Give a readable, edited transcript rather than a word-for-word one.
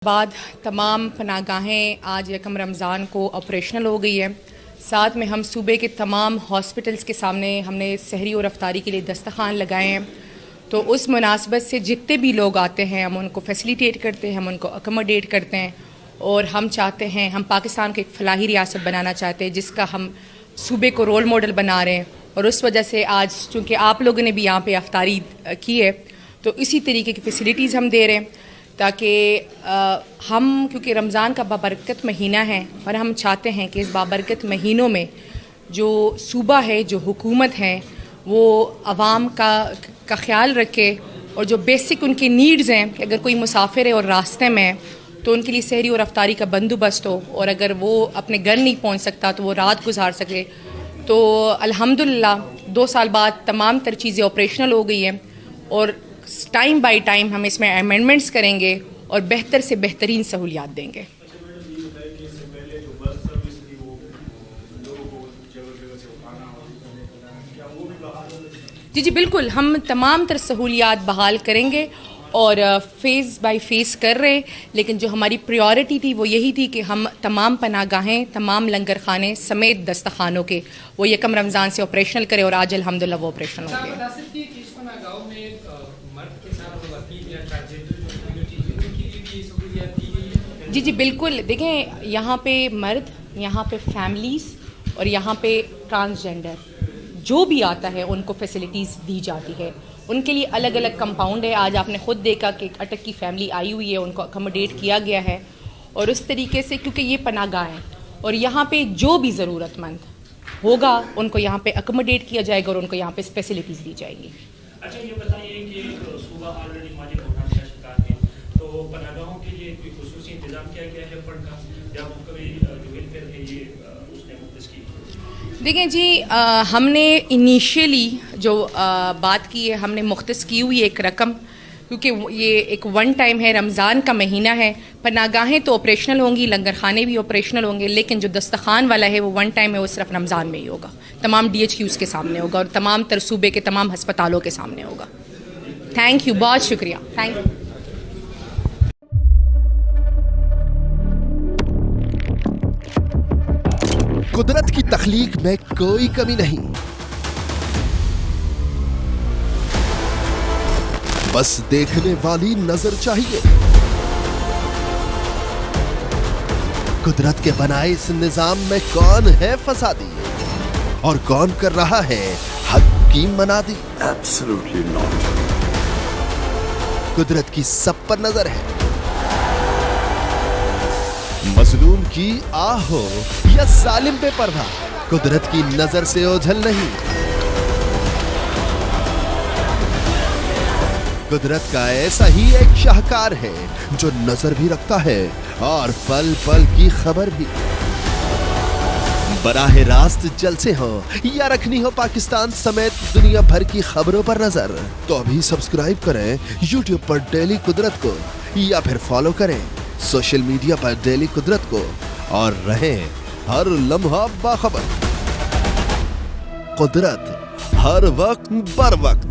बाद तमाम पनाहगाहें आज यकम रमज़ान को ऑपरेशनल हो गई है। साथ में हम सूबे के तमाम हॉस्पिटल्स के सामने हमने सहरी और अफ्तारी के लिए दस्तखान लगाए हैं। तो उस मुनासबत से जितने भी लोग आते हैं हम उनको फैसिलिटेट करते हैं, हम उनको अकोमोडेट करते हैं और हम चाहते हैं, हम पाकिस्तान को एक फ़लाही रियासत बनाना चाहते हैं जिसका हम सूबे को रोल मॉडल बना रहे हैं। और उस वजह से आज चूँकि आप लोगों ने भी यहाँ पे अफ्तारी की है तो इसी तरीके की फ़ैसिलिटीज़ हम दे रहे हैं ताकि हम, क्योंकि रमज़ान का बाबरकत महीना है और हम चाहते हैं कि इस बाबरकत महीनों में जो सूबा है, जो हुकूमत है, वो आवाम का ख्याल रखे और जो बेसिक उनकी नीड्स हैं कि अगर कोई मुसाफिर है और रास्ते में है तो उनके लिए सहरी और अफ्तारी का बंदोबस्त हो, और अगर वो अपने घर नहीं पहुंच सकता तो वो रात गुजार सके। तो अल्हम्दुलिल्लाह 2 साल बाद तमाम तर चीज़ें ऑपरेशनल हो गई हैं और टाइम बाय टाइम हम इसमें अमेंडमेंट्स करेंगे और बेहतर से बेहतरीन सहूलियात देंगे। जी बिल्कुल, हम तमाम तर सहूलियात बहाल करेंगे और फ़ेज़ बाय फ़ेज़ कर रहे, लेकिन जो हमारी प्रायोरिटी थी वो यही थी कि हम तमाम पनाहगाहें, तमाम लंगर खाने समेत दस्तखानों के वो यकम रमज़ान से ऑपरेशनल करें और आज अल्हम्दुलिल्लाह वो ऑपरेशनल हो गए। जी बिल्कुल, देखें यहाँ पे मर्द, यहाँ पे फैमिलीज़ और यहाँ पे ट्रांसजेंडर जो भी आता है उनको फैसिलिटीज़ दी जाती है। उनके लिए अलग अलग कंपाउंड है। आज आपने ख़ुद देखा कि एक अटक की फैमिली आई हुई है, उनको अकोमोडेट किया गया है और उस तरीके से, क्योंकि ये पनाहगाह है और यहाँ पे जो भी ज़रूरतमंद होगा उनको यहाँ पे अकोमोडेट किया जाएगा और उनको यहाँ पे फैसिलिटीज़ दी जाएंगी। अच्छा, ये बताइए कि सूबा ऑलरेडी माली बुरहान का शिकार है, तो पनाहगाहों के लिए कोई खुसूसी इंतजाम किया गया है फंड का, या कभी जो वेलफेयर है ये उसने मुख्तस की? देखें जी, हमने इनिशियली जो बात की है, हमने मुख्तस की हुई एक रकम, क्योंकि ये एक वन टाइम है, रमज़ान का महीना है। पनाहगाहें तो ऑपरेशनल होंगी, लंगर खाने भी ऑपरेशनल होंगे, लेकिन जो दस्तखान वाला है वो वन टाइम है, वो सिर्फ रमज़ान में ही होगा। तमाम DHQs के सामने होगा और तमाम तर सूबे के तमाम हस्पतालों के सामने होगा। थैंक यू, बहुत शुक्रिया, थैंक यू। कुदरत की तख्लीक में कोई कमी नहीं, बस देखने वाली नजर चाहिए। कुदरत के बनाए इस निजाम में कौन है फसादी और कौन कर रहा है हद की मनादी? Absolutely not. कुदरत की सब पर नजर है। मजलूम की आह हो या जालिम पे पर्दा, कुदरत की नजर से ओझल नहीं। कुदरत का ऐसा ही एक शाहकार है जो नजर भी रखता है और पल पल की खबर भी। बराह रास्त जलसे हो या रखनी हो पाकिस्तान समेत दुनिया भर की खबरों पर नजर, तो अभी सब्सक्राइब करें YouTube पर डेली कुदरत को, या फिर फॉलो करें सोशल मीडिया पर डेली कुदरत को और रहें हर लम्हा बाखबर। कुदरत हर वक्त बर वक्त।